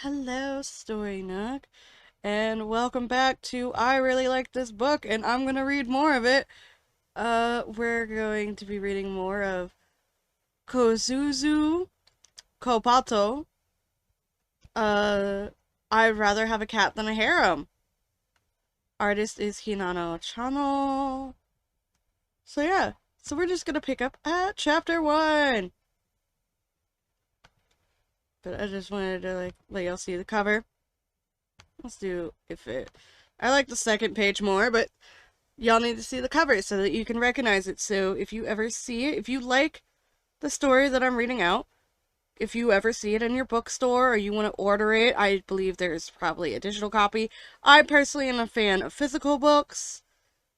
Hello, Story Nook, and welcome back to I Really Like This Book, and I'm gonna read more of it. We're going to be reading more of Kozuzu Kopato. Uh, I'd rather have a cat than a harem. Artist is Hinano Chano. So yeah, so we're just gonna pick up at chapter 1. But I just wanted to let y'all see the cover. Let's do if it. I like the second page more, but y'all need to see the cover so that you can recognize it. So if you ever see it, if you like the story that I'm reading out, if you ever see it in your bookstore or you want to order it, I believe there's probably a digital copy. I personally am a fan of physical books.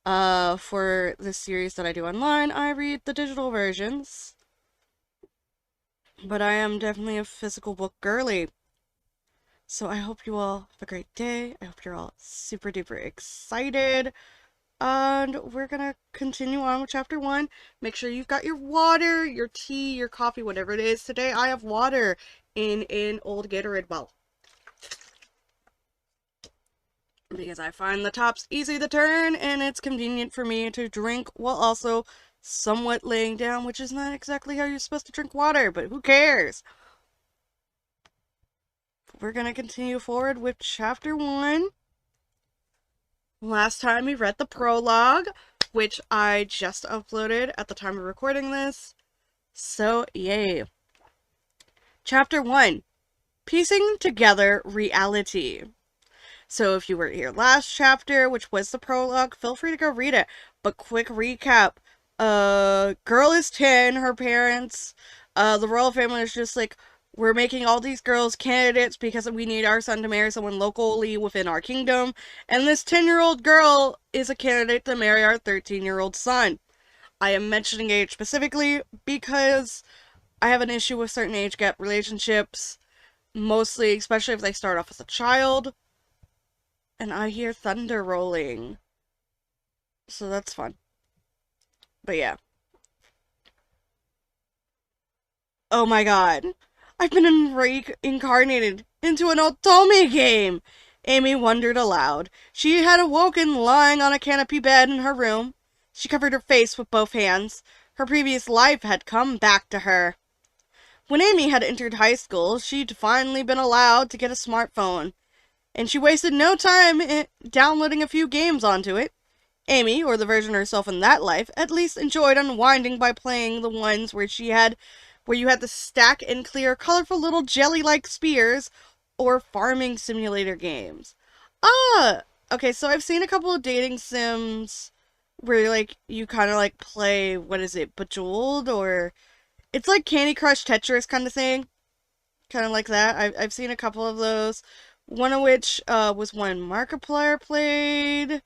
For this series that I do online, I read the digital versions. But I am definitely a physical book girly. So I hope you all have a great day. I hope you're all super duper excited. And we're gonna continue on with chapter 1. Make sure you've got your water, your tea, your coffee, whatever it is. Today I have water in an old Gatorade bottle. Because I find the tops easy to turn and it's convenient for me to drink while also somewhat laying down, which is not exactly how you're supposed to drink water, but who cares? We're gonna continue forward with chapter 1. Last time we read the prologue, which I just uploaded at the time of recording this. So, yay. Chapter 1. Piecing Together Reality. So if you were here last chapter, which was the prologue, feel free to go read it. But quick recap. Girl is 10, her parents, the royal family is just like, we're making all these girls candidates because we need our son to marry someone locally within our kingdom. And this 10-year-old girl is a candidate to marry our 13-year-old son. I am mentioning age specifically because I have an issue with certain age gap relationships. Mostly, especially if they start off as a child. And I hear thunder rolling. So that's fun. But yeah. Oh my god. I've been reincarnated into an Otome game! Amy wondered aloud. She had awoken lying on a canopy bed in her room. She covered her face with both hands. Her previous life had come back to her. When Amy had entered high school, she'd finally been allowed to get a smartphone. And she wasted no time downloading a few games onto it. Amy, or the version of herself in that life, at least enjoyed unwinding by playing the ones where you had to stack and clear colorful little jelly-like spears, or farming simulator games. Okay, so I've seen a couple of dating sims where, you kind of, play, what is it, Bejeweled, or... It's like Candy Crush Tetris kind of thing. Kind of like that. I've seen a couple of those. One of which, was one Markiplier played.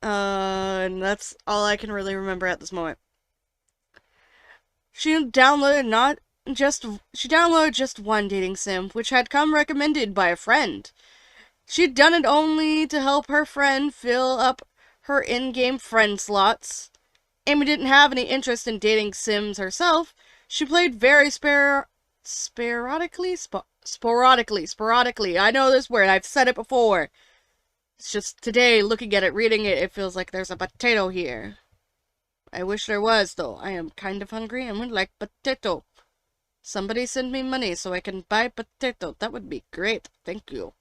And that's all I can really remember at this moment. She downloaded just one dating sim, which had come recommended by a friend. She'd done it only to help her friend fill up her in-game friend slots. Amy didn't have any interest in dating sims herself. She played very sporadically. I know this word, I've said it before. It's just today, looking at it, reading it, it feels like there's a potato here. I wish there was, though. I am kind of hungry and would like potato. Somebody send me money so I can buy potato. That would be great. Thank you.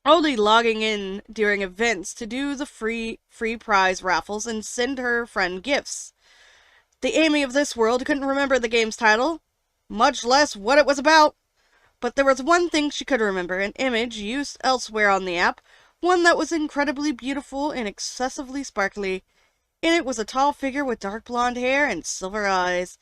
Only logging in during events to do the free prize raffles and send her friend gifts. The Amy of this world couldn't remember the game's title, much less what it was about. But there was one thing she could remember, an image used elsewhere on the app, one that was incredibly beautiful and excessively sparkly. In it was a tall figure with dark blonde hair and silver eyes,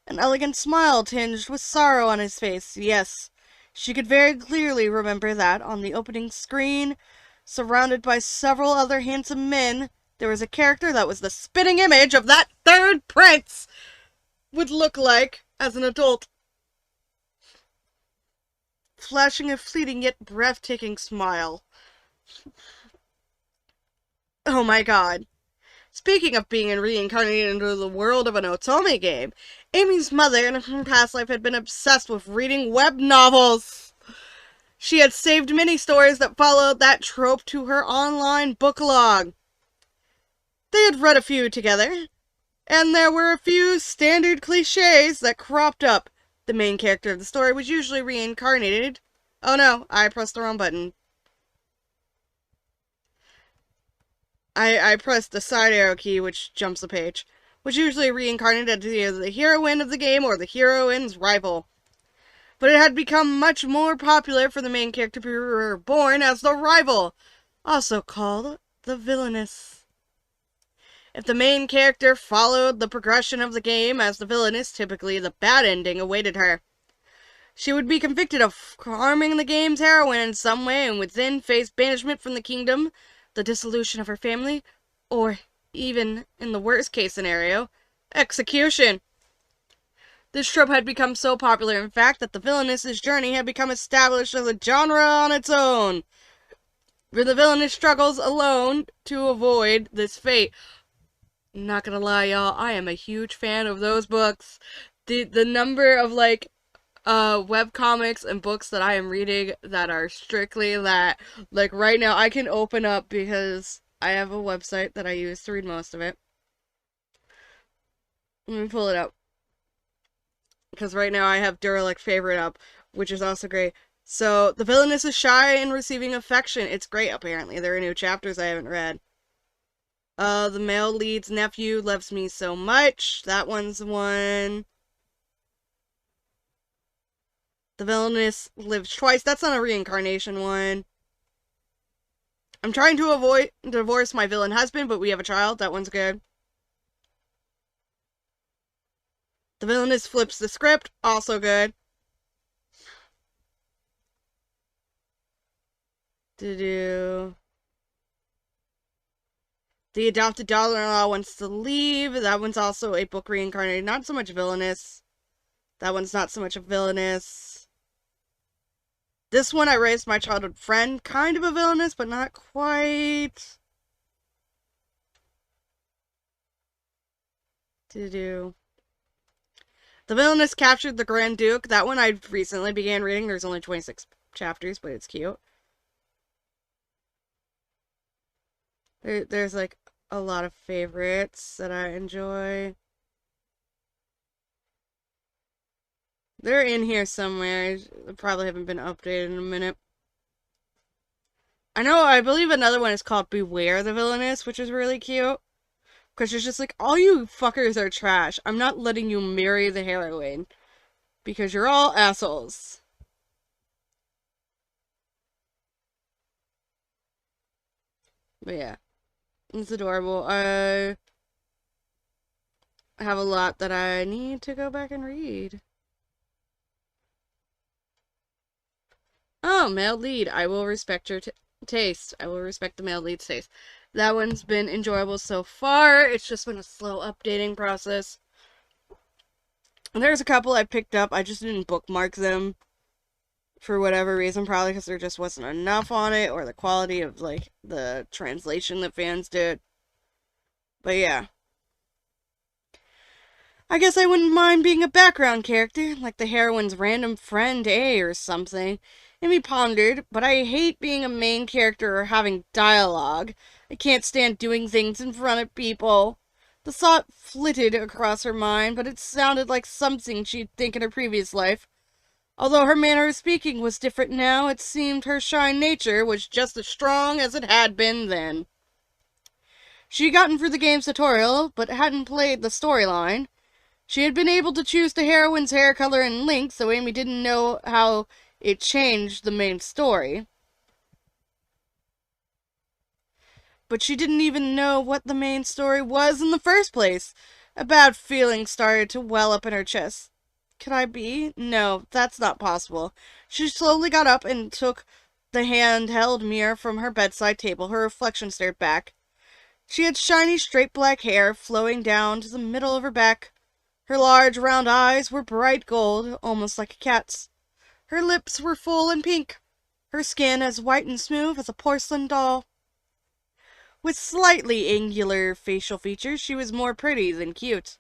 an elegant smile tinged with sorrow on his face. Yes, she could very clearly remember that on the opening screen, surrounded by several other handsome men, there was a character that was the spitting image of that third prince would look like as an adult. Flashing a fleeting yet breathtaking smile. Oh my god. Speaking of being reincarnated into the world of an Otome game, Amy's mother in her past life had been obsessed with reading web novels. She had saved many stories that followed that trope to her online book log. They had read a few together, and there were a few standard cliches that cropped up. The main character of the story was usually reincarnated. Oh no, I pressed the wrong button. I pressed the side arrow key, which jumps the page. Was usually reincarnated as either the heroine of the game or the heroine's rival. But it had become much more popular for the main character to be reborn as the rival, also called the villainess. If the main character followed the progression of the game as the villainess, typically the bad ending awaited her. She would be convicted of harming the game's heroine in some way and would then face banishment from the kingdom, the dissolution of her family, or even, in the worst case scenario, execution. This trope had become so popular, in fact, that the villainess's journey had become established as a genre on its own, where the villainess struggles alone to avoid this fate. Not gonna lie, y'all, I am a huge fan of those books. The number of, webcomics and books that I am reading that are strictly that, right now, I can open up because I have a website that I use to read most of it. Let me pull it up. Because right now I have Derelict Favorite up, which is also great. So, the villainess is shy in receiving affection. It's great, apparently. There are new chapters I haven't read. The male lead's nephew loves me so much. That one's one. The villainess lives twice. That's not a reincarnation one. I'm trying to avoid divorce my villain husband, but we have a child. That one's good. The villainess flips the script. Also good. The adopted daughter-in-law wants to leave. That one's also a book reincarnated. Not so much villainous. That one's not so much a villainous. This one, I raised my childhood friend. Kind of a villainous, but not quite. The villainess captured the Grand Duke. That one I recently began reading. There's only 26 chapters, but it's cute. There's a lot of favorites that I enjoy. They're in here somewhere. They probably haven't been updated in a minute. I believe another one is called Beware the Villainess, which is really cute. Because it's just all you fuckers are trash. I'm not letting you marry the heroine. Because you're all assholes. But yeah. It's adorable. I have a lot that I need to go back and read. Oh, male lead. I will respect your taste. I will respect the male lead's taste. That one's been enjoyable so far. It's just been a slow updating process. And there's a couple I picked up. I just didn't bookmark them for whatever reason. Probably because there just wasn't enough on it, or the quality of, the translation that fans did. But yeah. I guess I wouldn't mind being a background character, like the heroine's random friend A or something. Amy pondered, but I hate being a main character or having dialogue. I can't stand doing things in front of people. The thought flitted across her mind, but it sounded like something she'd think in her previous life. Although her manner of speaking was different now, it seemed her shy nature was just as strong as it had been then. She'd gotten through the game's tutorial, but hadn't played the storyline. She had been able to choose the heroine's hair color and length, so Amy didn't know how it changed the main story. But she didn't even know what the main story was in the first place. A bad feeling started to well up in her chest. Could I be? No, that's not possible. She slowly got up and took the handheld mirror from her bedside table. Her reflection stared back. She had shiny, straight black hair flowing down to the middle of her back. Her large, round eyes were bright gold, almost like a cat's. Her lips were full and pink. Her skin as white and smooth as a porcelain doll. With slightly angular facial features, she was more pretty than cute.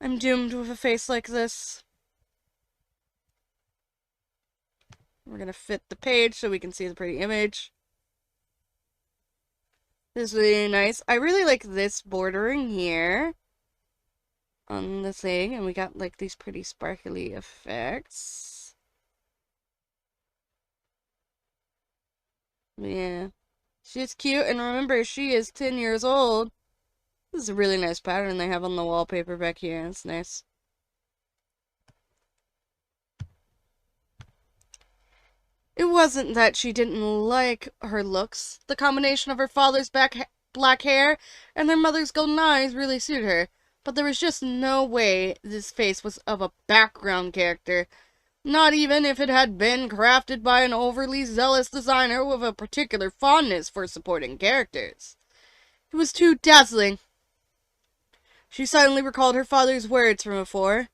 I'm doomed with a face like this. We're gonna fit the page so we can see the pretty image. This is really nice. I really like this bordering here on the thing, and we got like these pretty sparkly effects. Yeah. She's cute, and remember, she is 10 years old. This is a really nice pattern they have on the wallpaper back here. It's nice. It wasn't that she didn't like her looks. The combination of her father's black hair and their mother's golden eyes really suited her. But there was just no way this face was of a background character. Not even if it had been crafted by an overly zealous designer with a particular fondness for supporting characters. It was too dazzling. She suddenly recalled her father's words from before.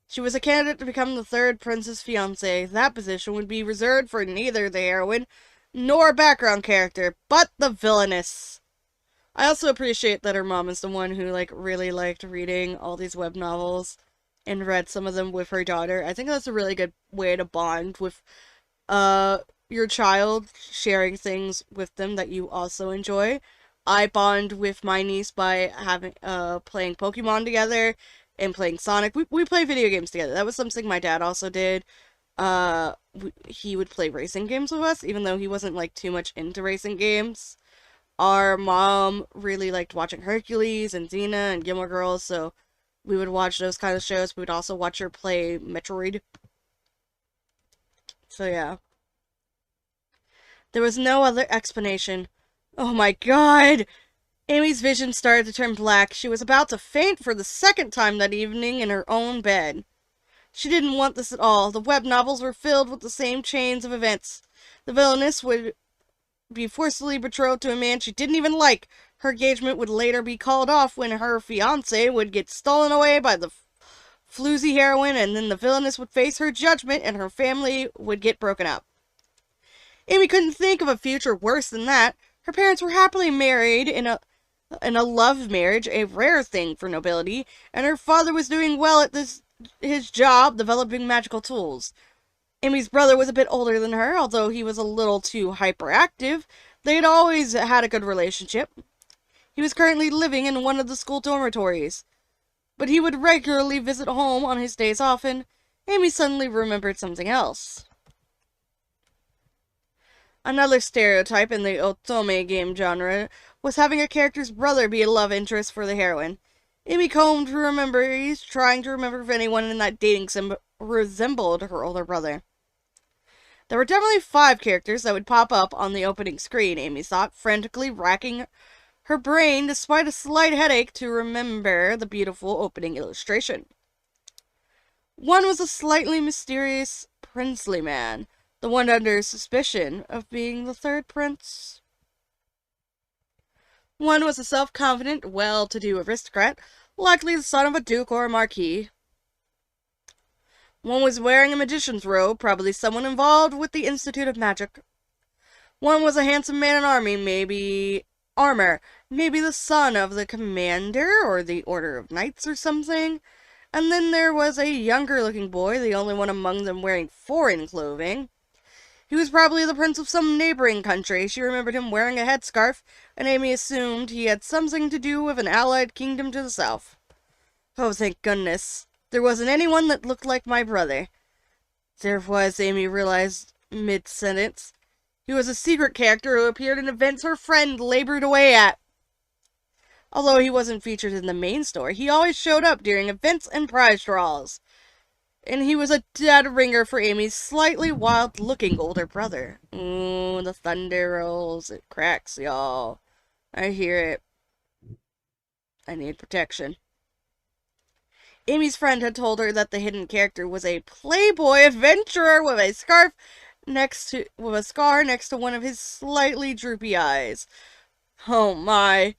She was a candidate to become the third prince's fiancée. That position would be reserved for neither the heroine nor a background character, but the villainess. I also appreciate that her mom is the one who, like, really liked reading all these web novels and read some of them with her daughter. I think that's a really good way to bond with, your child, sharing things with them that you also enjoy. I bond with my niece by having, playing Pokemon together and playing Sonic. We play video games together. That was something my dad also did. He would play racing games with us, even though he wasn't, like, too much into racing games. Our mom really liked watching Hercules and Xena and Gilmore Girls, so we would watch those kind of shows. We would also watch her play Metroid. So, yeah. There was no other explanation. Oh my god! Amy's vision started to turn black. She was about to faint for the second time that evening in her own bed. She didn't want this at all. The web novels were filled with the same chains of events. The villainess would be forcibly betrothed to a man she didn't even like. Her engagement would later be called off when her fiancé would get stolen away by the floozy heroine, and then the villainess would face her judgment and her family would get broken up. Amy couldn't think of a future worse than that. Her parents were happily married in a love marriage, a rare thing for nobility, and her father was doing well at his job developing magical tools. Amy's brother was a bit older than her, although he was a little too hyperactive. They had always had a good relationship. He was currently living in one of the school dormitories, but he would regularly visit home on his days off, and Amy suddenly remembered something else. Another stereotype in the otome game genre was having a character's brother be a love interest for the heroine. Amy combed her memories, trying to remember if anyone in that dating sim resembled her older brother. There were definitely 5 characters that would pop up on the opening screen, Amy thought, frantically racking her brain despite a slight headache to remember the beautiful opening illustration. One was a slightly mysterious, princely man, the one under suspicion of being the third prince. One was a self-confident, well-to-do aristocrat, likely the son of a duke or a marquis. One was wearing a magician's robe, probably someone involved with the Institute of Magic. One was a handsome man in army, maybe the son of the commander or the Order of Knights or something. And then there was a younger-looking boy, the only one among them wearing foreign clothing. He was probably the prince of some neighboring country. She remembered him wearing a headscarf, and Amy assumed he had something to do with an allied kingdom to the south. Oh, thank goodness. There wasn't anyone that looked like my brother. There was, Amy realized mid-sentence. He was a secret character who appeared in events her friend labored away at. Although he wasn't featured in the main story, he always showed up during events and prize draws. And he was a dead ringer for Amy's slightly wild-looking older brother. Ooh, the thunder rolls. It cracks, y'all. I hear it. I need protection. Amy's friend had told her that the hidden character was a playboy adventurer with a scar next to one of his slightly droopy eyes. Oh my.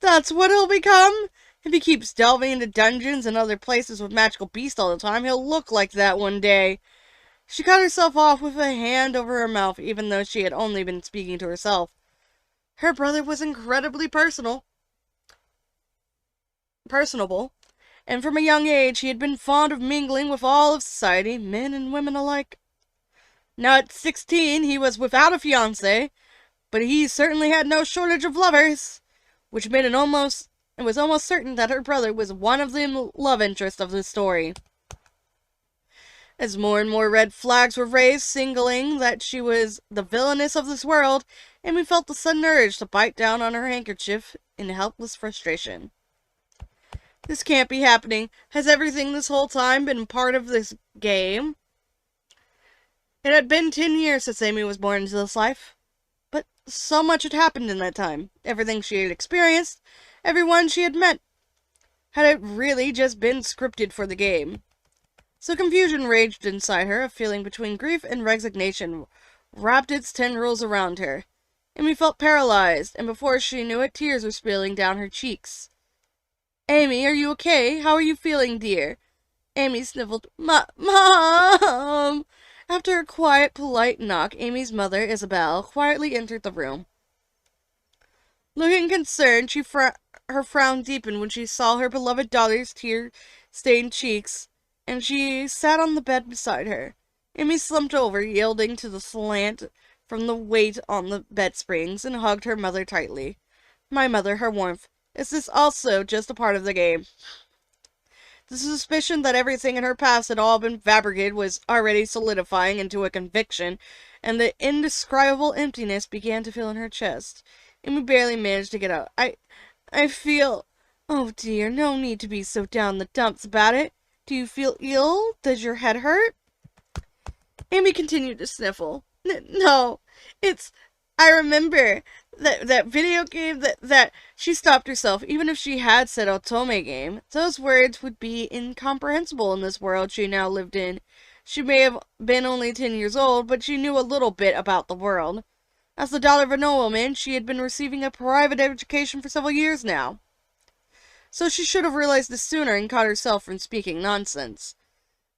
That's what he'll become? If he keeps delving into dungeons and other places with magical beasts all the time, he'll look like that one day. She cut herself off with a hand over her mouth, even though she had only been speaking to herself. Her brother was incredibly personable, and from a young age he had been fond of mingling with all of society, men and women alike. Now at 16 he was without a fiancée, but he certainly had no shortage of lovers, which made it was almost certain that her brother was one of the love interests of the story. As more and more red flags were raised, signaling that she was the villainess of this world, Amy felt the sudden urge to bite down on her handkerchief in helpless frustration. This can't be happening. Has everything this whole time been part of this game? It had been 10 years since Amy was born into this life, but so much had happened in that time. Everything she had experienced, everyone she had met. Had it really just been scripted for the game? So confusion raged inside her, a feeling between grief and resignation wrapped its tendrils around her. Amy felt paralyzed, and before she knew it, tears were spilling down her cheeks. "Amy, are you okay? How are you feeling, dear?" Amy sniffled, Mom! After a quiet, polite knock, Amy's mother, Isabel, quietly entered the room. Looking concerned, her frown deepened when she saw her beloved daughter's tear-stained cheeks, and she sat on the bed beside her. Amy slumped over, yielding to the slant from the weight on the bed springs, and hugged her mother tightly. My mother, her warmth. Is this also just a part of the game? The suspicion that everything in her past had all been fabricated was already solidifying into a conviction, and the indescribable emptiness began to fill in her chest. Amy barely managed to get out. I feel... Oh dear, no need to be so down the dumps about it. Do you feel ill? Does your head hurt? Amy continued to sniffle. No, it's... I remember that video game that... She stopped herself. Even if she had said otome game, those words would be incomprehensible in this world she now lived in. She may have been only 10 years old, but she knew a little bit about the world. As the daughter of a nobleman, she had been receiving a private education for several years now. So she should have realized this sooner and caught herself from speaking nonsense.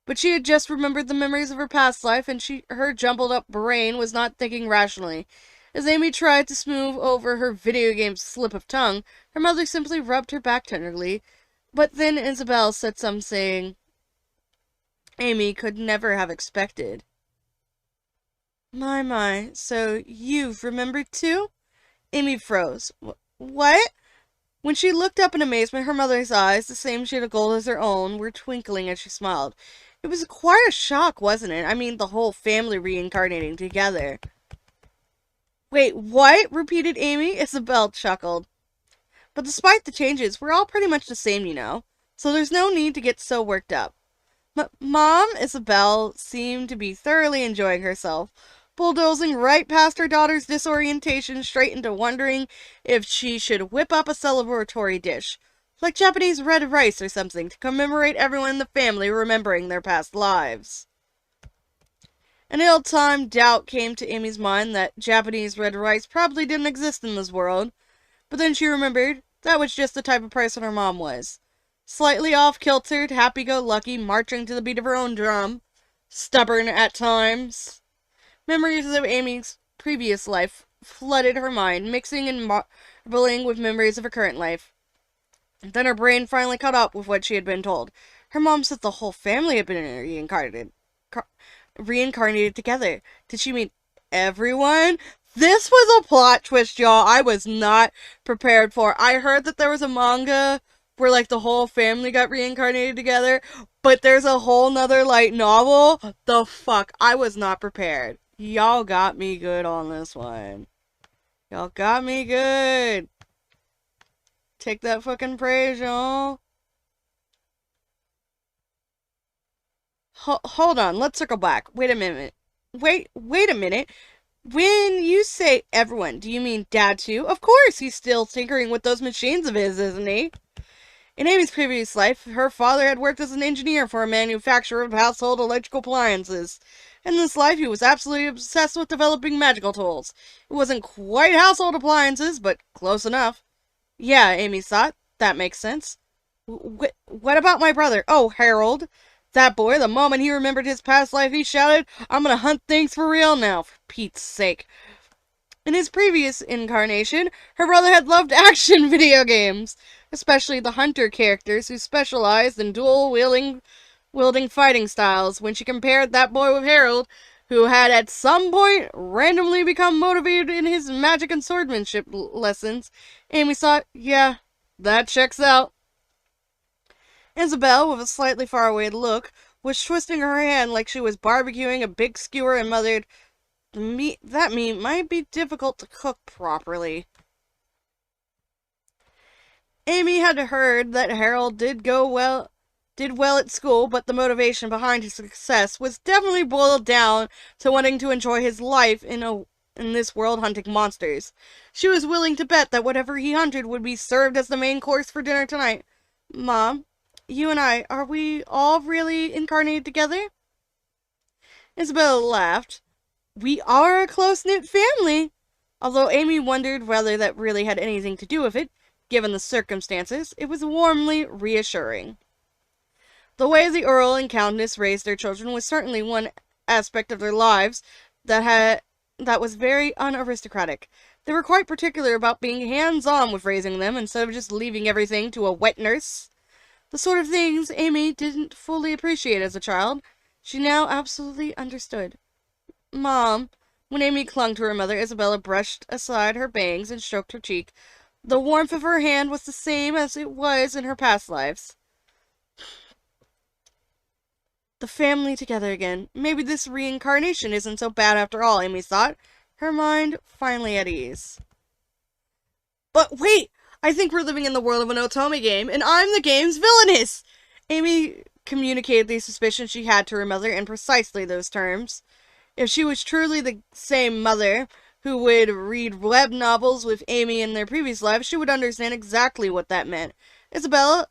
But she had just remembered the memories of her past life, and her jumbled-up brain was not thinking rationally. As Amy tried to smooth over her video game slip of tongue, her mother simply rubbed her back tenderly. But then Isabel said something Amy could never have expected. My, so you've remembered too? Amy froze. What? When she looked up in amazement, her mother's eyes, the same shade of gold as her own, were twinkling as she smiled. It was quite a shock, wasn't it? I mean, the whole family reincarnating together. Wait, what? Repeated Amy. Isabel chuckled. But despite the changes, we're all pretty much the same, you know. So there's no need to get so worked up. Mom, Isabel seemed to be thoroughly enjoying herself, bulldozing right past her daughter's disorientation straight into wondering if she should whip up a celebratory dish, like Japanese red rice or something, to commemorate everyone in the family remembering their past lives. An ill-timed doubt came to Amy's mind that Japanese red rice probably didn't exist in this world, but then she remembered that was just the type of person her mom was. Slightly off-kiltered, happy-go-lucky, marching to the beat of her own drum. Stubborn at times. Memories of Amy's previous life flooded her mind, mixing and marbling with memories of her current life. Then her brain finally caught up with what she had been told. Her mom said the whole family had been reincarnated together. Did she mean everyone? This was a plot twist, y'all, I was not prepared for. I heard that there was a manga where, like, the whole family got reincarnated together, but there's a whole nother, like, novel? The fuck? I was not prepared. Y'all got me good on this one. Y'all got me good. Take that fucking praise, y'all. Hold on, let's circle back. Wait a minute. Wait a minute. When you say everyone, do you mean Dad too? Of course, he's still tinkering with those machines of his, isn't he? In Amy's previous life, her father had worked as an engineer for a manufacturer of household electrical appliances. In this life, he was absolutely obsessed with developing magical tools. It wasn't quite household appliances, but close enough. Yeah, Amy thought. That makes sense. What about my brother? Oh, Harold. That boy, the moment he remembered his past life, he shouted, "I'm gonna hunt things for real now, for Pete's sake." In his previous incarnation, her brother had loved action video games, especially the hunter characters who specialized in wielding fighting styles. When she compared that boy with Harold, who had at some point randomly become motivated in his magic and swordsmanship lessons, Amy thought, yeah, that checks out. Isabel, with a slightly faraway look, was twisting her hand like she was barbecuing a big skewer and muttered, that meat might be difficult to cook properly. Amy had heard that Harold did well at school, but the motivation behind his success was definitely boiled down to wanting to enjoy his life in this world hunting monsters. She was willing to bet that whatever he hunted would be served as the main course for dinner tonight. Mom, you and I, are we all really incarnated together? Isabella laughed. We are a close-knit family. Although Amy wondered whether that really had anything to do with it, given the circumstances, it was warmly reassuring. The way the Earl and Countess raised their children was certainly one aspect of their lives that was very unaristocratic. They were quite particular about being hands-on with raising them instead of just leaving everything to a wet nurse. The sort of things Amy didn't fully appreciate as a child, she now absolutely understood. Mom. When Amy clung to her mother, Isabella brushed aside her bangs and stroked her cheek. The warmth of her hand was the same as it was in her past lives. The family together again. Maybe this reincarnation isn't so bad after all, Amy thought, her mind finally at ease. But wait! I think we're living in the world of an Otome game, and I'm the game's villainess! Amy communicated the suspicion she had to her mother in precisely those terms. If she was truly the same mother who would read web novels with Amy in their previous lives, she would understand exactly what that meant. Isabella,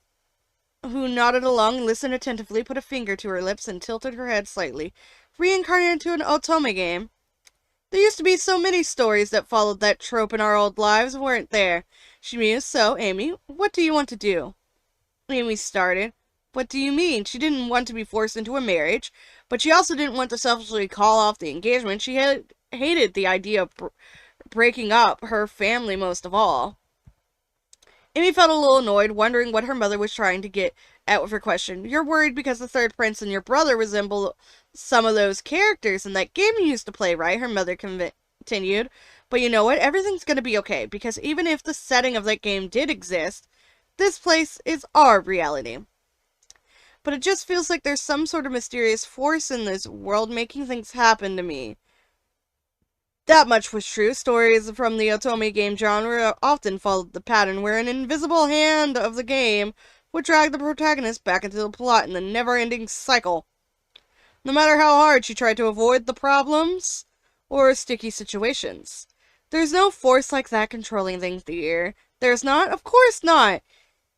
who nodded along and listened attentively, put a finger to her lips and tilted her head slightly. Reincarnated into an Otome game. There used to be so many stories that followed that trope in our old lives, weren't there? She mused. So, Amy, what do you want to do? Amy started. What do you mean? She didn't want to be forced into a marriage, but she also didn't want to selfishly call off the engagement. She hated the idea of breaking up her family most of all. Amy felt a little annoyed, wondering what her mother was trying to get at with her question. You're worried because the third prince and your brother resemble some of those characters in that game you used to play, right? Her mother continued. But you know what? Everything's going to be okay, because even if the setting of that game did exist, this place is our reality. But it just feels like there's some sort of mysterious force in this world making things happen to me. That much was true. Stories from the Otome game genre often followed the pattern where an invisible hand of the game would drag the protagonist back into the plot in the never-ending cycle. No matter how hard she tried to avoid the problems or sticky situations. There's no force like that controlling things, dear. There's not? Of course not!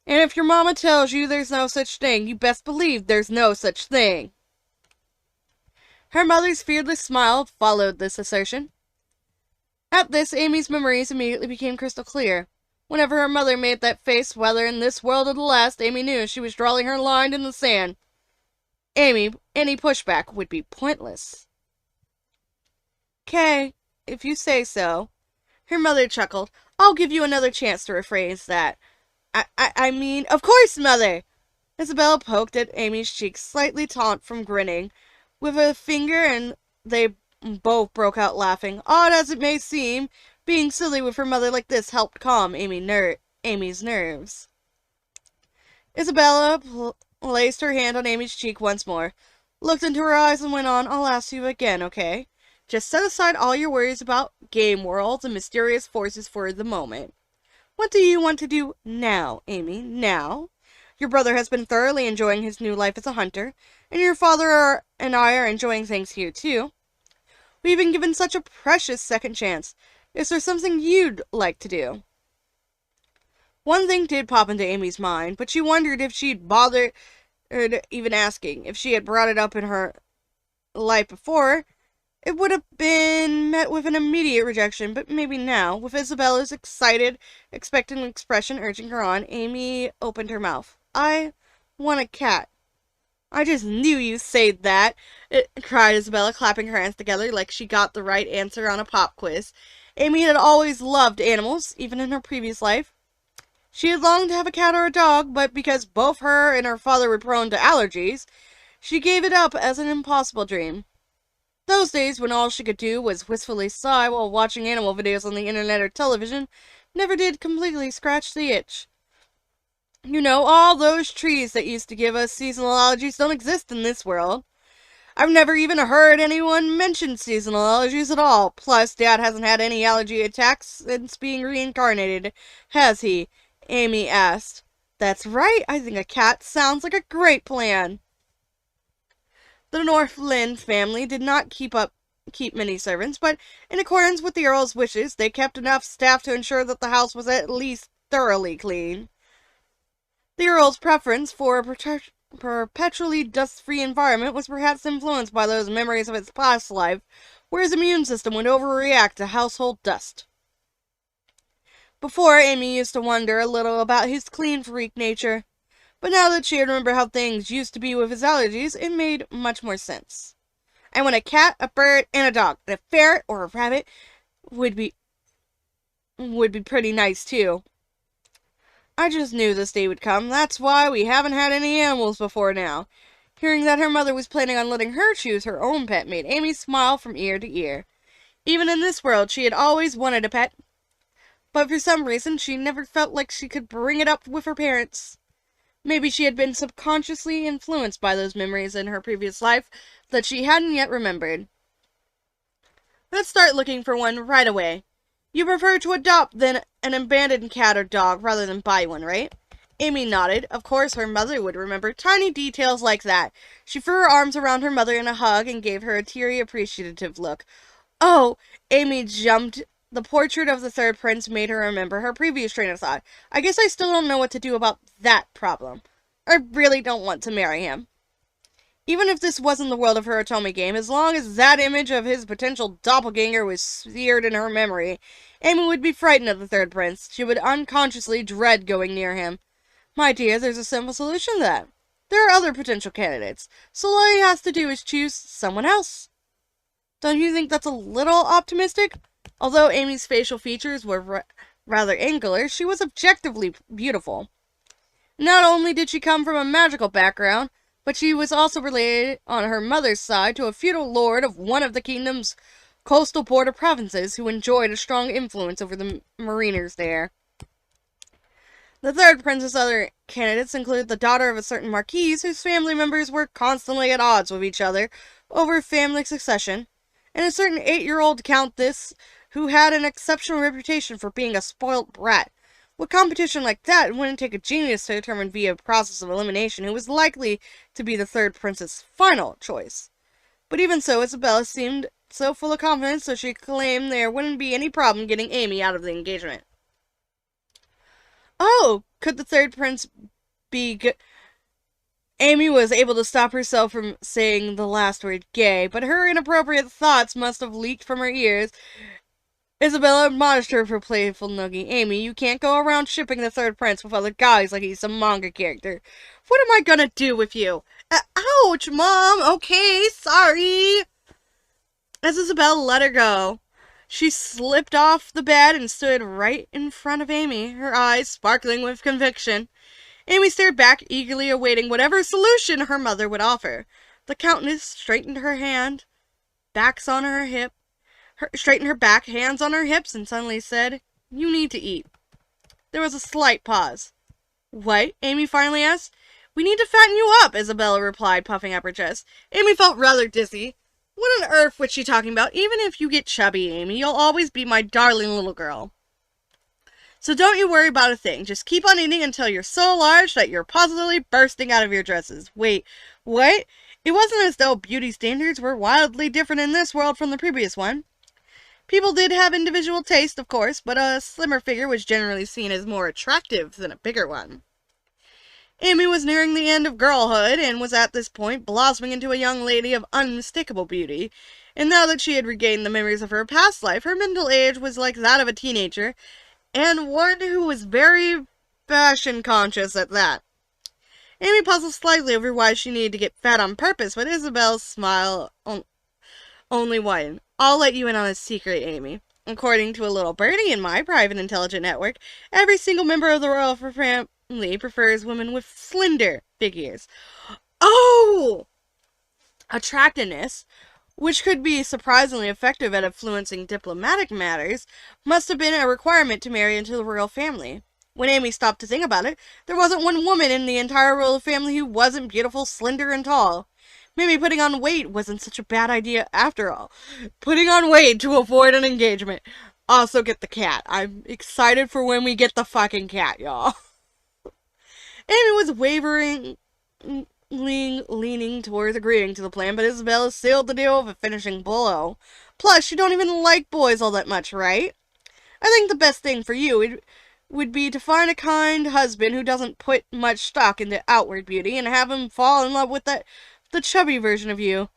And if your mama tells you there's no such thing, you best believe there's no such thing. Her mother's fearless smile followed this assertion. At this, Amy's memories immediately became crystal clear. Whenever her mother made that face, whether in this world or the last, Amy knew she was drawing her line in the sand. Amy, any pushback would be pointless. "'Kay, if you say so." Her mother chuckled. "I'll give you another chance to rephrase that. I mean, of course, Mother!" Isabella poked at Amy's cheek, slightly taut from grinning, with a finger, and they both broke out laughing. Odd as it may seem, being silly with her mother like this helped calm Amy's nerves. Isabella placed her hand on Amy's cheek once more, looked into her eyes, and went on, "I'll ask you again, okay? Just set aside all your worries about game worlds and mysterious forces for the moment. What do you want to do now, Amy? Now? Your brother has been thoroughly enjoying his new life as a hunter, and your father and I are enjoying things here, too. We've been given such a precious second chance. Is there something you'd like to do?" One thing did pop into Amy's mind, but she wondered if she'd bothered even asking. If she had brought it up in her life before, it would have been met with an immediate rejection, but maybe now, with Isabella's excited, expectant expression urging her on, Amy opened her mouth. "I want a cat." "I just knew you'd say that," cried Isabella, clapping her hands together like she got the right answer on a pop quiz. Amy had always loved animals, even in her previous life. She had longed to have a cat or a dog, but because both her and her father were prone to allergies, she gave it up as an impossible dream. Those days when all she could do was wistfully sigh while watching animal videos on the internet or television never did completely scratch the itch. You know, all those trees that used to give us seasonal allergies don't exist in this world. I've never even heard anyone mention seasonal allergies at all. Plus, Dad hasn't had any allergy attacks since being reincarnated, has he? Amy asked. That's right, I think a cat sounds like a great plan. The Northland family did not keep many servants, but in accordance with the Earl's wishes, they kept enough staff to ensure that the house was at least thoroughly clean. The Earl's preference for a perpetually dust-free environment was perhaps influenced by those memories of his past life, where his immune system would overreact to household dust. Before, Amy used to wonder a little about his clean freak nature, but now that she had remembered how things used to be with his allergies, it made much more sense. And when a cat, a bird, and a dog, and a ferret or a rabbit would be pretty nice too. I just knew this day would come. That's why we haven't had any animals before now. Hearing that her mother was planning on letting her choose her own pet made Amy smile from ear to ear. Even in this world, she had always wanted a pet, but for some reason she never felt like she could bring it up with her parents. Maybe she had been subconsciously influenced by those memories in her previous life that she hadn't yet remembered. Let's start looking for one right away. You prefer to adopt then an abandoned cat or dog rather than buy one, right? Amy nodded. Of course, her mother would remember tiny details like that. She threw her arms around her mother in a hug and gave her a teary, appreciative look. Oh, Amy jumped. The portrait of the third prince made her remember her previous train of thought. I guess I still don't know what to do about that problem. I really don't want to marry him. Even if this wasn't the world of her Otome game, as long as that image of his potential doppelganger was seared in her memory, Amy would be frightened of the third prince. She would unconsciously dread going near him. My dear, there's a simple solution to that. There are other potential candidates, so all he has to do is choose someone else. Don't you think that's a little optimistic? Although Amy's facial features were rather angular, she was objectively beautiful. Not only did she come from a magical background, but she was also related on her mother's side to a feudal lord of one of the kingdom's coastal border provinces who enjoyed a strong influence over the mariners there. The third prince's other candidates included the daughter of a certain marquise whose family members were constantly at odds with each other over family succession, and a certain 8-year-old countess who had an exceptional reputation for being a spoilt brat. With competition like that, it wouldn't take a genius to determine via a process of elimination who was likely to be the third prince's final choice. But even so, Isabella seemed so full of confidence, so she claimed there wouldn't be any problem getting Amy out of the engagement. Oh, could the third prince be good? Amy was able to stop herself from saying the last word gay, but her inappropriate thoughts must have leaked from her ears. Isabella admonished her for playful nugging. Amy, you can't go around shipping the third prince with other guys like he's some manga character. What am I gonna do with you? Ouch, Mom! Okay, sorry! As Isabella let her go, she slipped off the bed and stood right in front of Amy, her eyes sparkling with conviction. Amy stared back, eagerly awaiting whatever solution her mother would offer. The countess straightened her hand, straightened her back, hands on her hips, and suddenly said, "You need to eat." There was a slight pause. What? Amy finally asked. We need to fatten you up, Isabella replied, puffing up her chest. Amy felt rather dizzy. What on earth was she talking about? Even if you get chubby, Amy, you'll always be my darling little girl. So don't you worry about a thing. Just keep on eating until you're so large that you're positively bursting out of your dresses. Wait, what? It wasn't as though beauty standards were wildly different in this world from the previous one. People did have individual taste, of course, but a slimmer figure was generally seen as more attractive than a bigger one. Amy was nearing the end of girlhood, and was at this point blossoming into a young lady of unmistakable beauty, and now that she had regained the memories of her past life, her mental age was like that of a teenager, and one who was very fashion-conscious at that. Amy puzzled slightly over why she needed to get fat on purpose, but Isabel's smile only widened. I'll let you in on a secret, Amy. According to a little birdie in my private intelligent network, every single member of the royal family prefers women with slender figures. Oh! Attractiveness, which could be surprisingly effective at influencing diplomatic matters, must have been a requirement to marry into the royal family. When Amy stopped to think about it, there wasn't one woman in the entire royal family who wasn't beautiful, slender, and tall. Maybe putting on weight wasn't such a bad idea after all. Putting on weight to avoid an engagement. Also get the cat. I'm excited for when we get the fucking cat, y'all. Amy was wavering, leaning towards agreeing to the plan, but Isabella sealed the deal with a finishing blow. Plus, you don't even like boys all that much, right? I think the best thing for you would be to find a kind husband who doesn't put much stock into outward beauty and have him fall in love with the chubby version of you.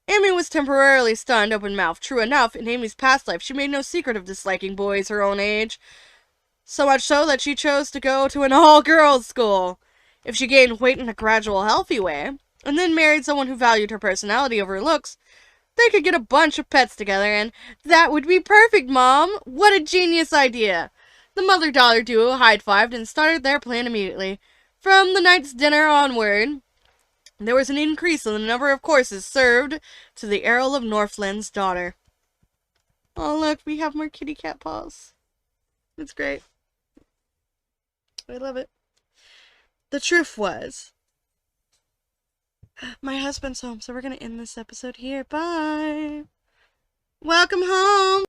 Amy was temporarily stunned, open-mouthed. True enough, in Amy's past life, she made no secret of disliking boys her own age. So much so that she chose to go to an all-girls school. If she gained weight in a gradual, healthy way, and then married someone who valued her personality over her looks, they could get a bunch of pets together, and that would be perfect, Mom! What a genius idea! The mother-daughter duo high-fived and started their plan immediately. From the night's dinner onward, there was an increase in the number of courses served to the Earl of Northland's daughter. Oh, look, we have more kitty cat paws. It's great. I love it. The truth was, my husband's home, so we're going to end this episode here. Bye. Welcome home.